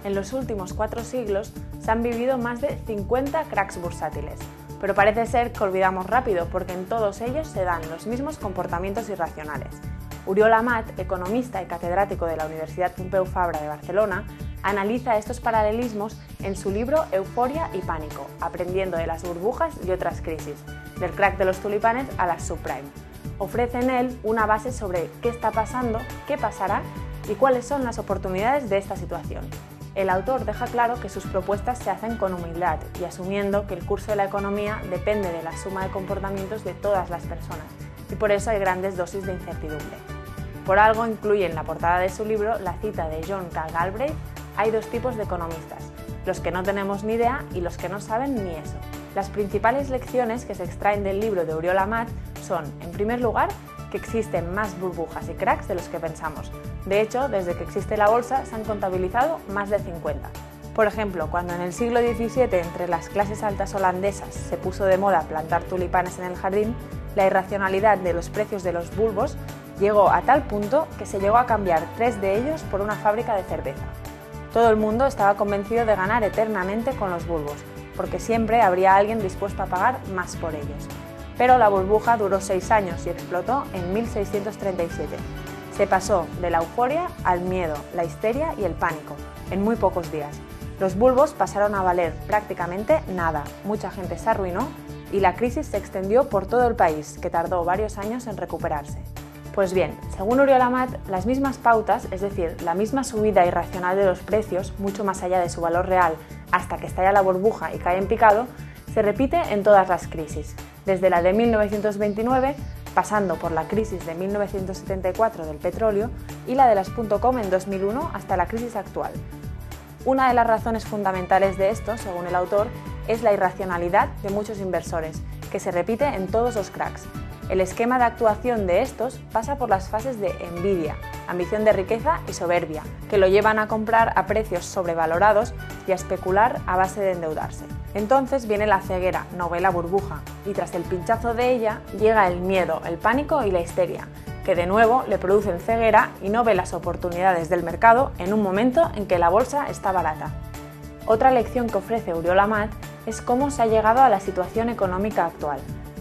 En los últimos 4 siglos se han vivido más de 50 cracks bursátiles, pero parece ser que olvidamos rápido porque en todos ellos se dan los mismos comportamientos irracionales. Oriol Amat, economista y catedrático de la Universidad Pompeu Fabra de Barcelona, analiza estos paralelismos en su libro Euforia y pánico, aprendiendo de las burbujas y otras crisis, del crack de los tulipanes a las subprime. Ofrece en él una base sobre qué está pasando, qué pasará y cuáles son las oportunidades de esta situación. El autor deja claro que sus propuestas se hacen con humildad y asumiendo que el curso de la economía depende de la suma de comportamientos de todas las personas y por eso hay grandes dosis de incertidumbre. Por algo incluye en la portada de su libro la cita de John K. Galbraith: hay 2 tipos de economistas, los que no tenemos ni idea y los que no saben ni eso. Las principales lecciones que se extraen del libro de Oriol Amat son, en primer lugar, que existen más burbujas y cracks de los que pensamos. De hecho, desde que existe la bolsa se han contabilizado más de 50. Por ejemplo, cuando en el siglo XVII entre las clases altas holandesas se puso de moda plantar tulipanes en el jardín, la irracionalidad de los precios de los bulbos llegó a tal punto que se llegó a cambiar 3 de ellos por una fábrica de cerveza. Todo el mundo estaba convencido de ganar eternamente con los bulbos, porque siempre habría alguien dispuesto a pagar más por ellos. Pero la burbuja duró 6 años y explotó en 1637. Se pasó de la euforia al miedo, la histeria y el pánico, en muy pocos días. Los bulbos pasaron a valer prácticamente nada, mucha gente se arruinó y la crisis se extendió por todo el país, que tardó varios años en recuperarse. Pues bien, según Oriol Amat, las mismas pautas, es decir, la misma subida irracional de los precios, mucho más allá de su valor real, hasta que estalla la burbuja y cae en picado, se repite en todas las crisis, desde la de 1929, pasando por la crisis de 1974 del petróleo y la de las .com en 2001 hasta la crisis actual. Una de las razones fundamentales de esto, según el autor, es la irracionalidad de muchos inversores, que se repite en todos los cracks. El esquema de actuación de estos pasa por las fases de envidia, ambición de riqueza y soberbia, que lo llevan a comprar a precios sobrevalorados y a especular a base de endeudarse. Entonces viene la ceguera, novela burbuja, y tras el pinchazo de ella llega el miedo, el pánico y la histeria, que de nuevo le producen ceguera y no ve las oportunidades del mercado en un momento en que la bolsa está barata. Otra lección que ofrece Oriol Amat es cómo se ha llegado a la situación económica actual.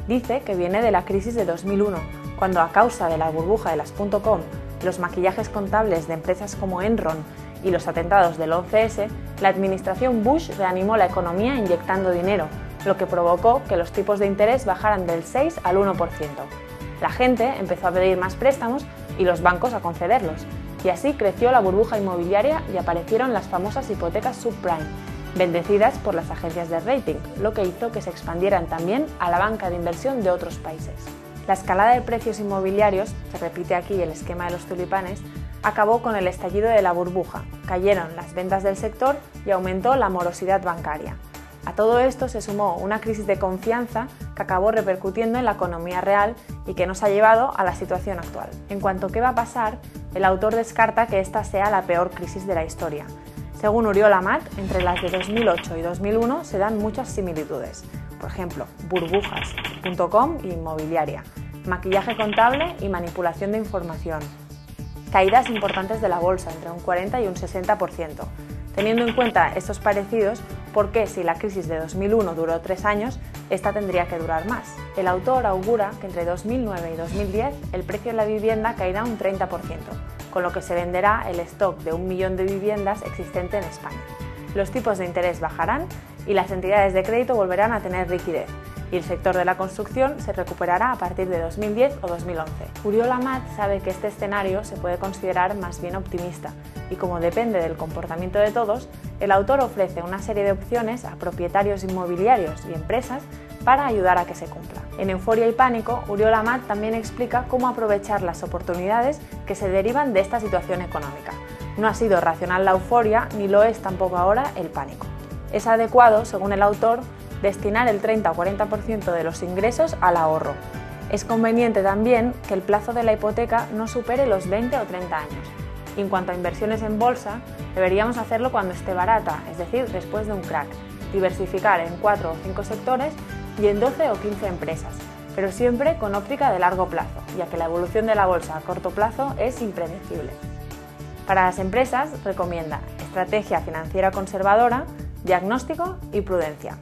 Dice que viene de la crisis de 2001, cuando a causa de la burbuja de las .com, los maquillajes contables de empresas como Enron y los atentados del 11S, la administración Bush reanimó la economía inyectando dinero, lo que provocó que los tipos de interés bajaran del 6 al 1%. La gente empezó a pedir más préstamos y los bancos a concederlos, y así creció la burbuja inmobiliaria y aparecieron las famosas hipotecas subprime, bendecidas por las agencias de rating, lo que hizo que se expandieran también a la banca de inversión de otros países. La escalada de precios inmobiliarios, se repite aquí el esquema de los tulipanes, acabó con el estallido de la burbuja, cayeron las ventas del sector y aumentó la morosidad bancaria. A todo esto se sumó una crisis de confianza que acabó repercutiendo en la economía real y que nos ha llevado a la situación actual. En cuanto a qué va a pasar, el autor descarta que esta sea la peor crisis de la historia. Según Oriol Amat, entre las de 2008 y 2001 se dan muchas similitudes. Por ejemplo, burbujas, .com y inmobiliaria, maquillaje contable y manipulación de información. Caídas importantes de la bolsa, entre un 40 y un 60%. Teniendo en cuenta estos parecidos, ¿por qué si la crisis de 2001 duró 3 años, esta tendría que durar más? El autor augura que entre 2009 y 2010 el precio de la vivienda caerá un 30%, con lo que se venderá el stock de 1 millón de viviendas existente en España. Los tipos de interés bajarán y las entidades de crédito volverán a tener liquidez, y el sector de la construcción se recuperará a partir de 2010 o 2011. Oriol Amat sabe que este escenario se puede considerar más bien optimista, y como depende del comportamiento de todos, el autor ofrece una serie de opciones a propietarios inmobiliarios y empresas para ayudar a que se cumpla. En Euforia y pánico, Oriol Amat también explica cómo aprovechar las oportunidades que se derivan de esta situación económica. No ha sido racional la euforia, ni lo es tampoco ahora el pánico. Es adecuado, según el autor, destinar el 30 o 40% de los ingresos al ahorro. Es conveniente también que el plazo de la hipoteca no supere los 20 o 30 años. Y en cuanto a inversiones en bolsa, deberíamos hacerlo cuando esté barata, es decir, después de un crack. Diversificar en 4 o 5 sectores y en 12 o 15 empresas, pero siempre con óptica de largo plazo, ya que la evolución de la bolsa a corto plazo es impredecible. Para las empresas recomienda estrategia financiera conservadora, diagnóstico y prudencia.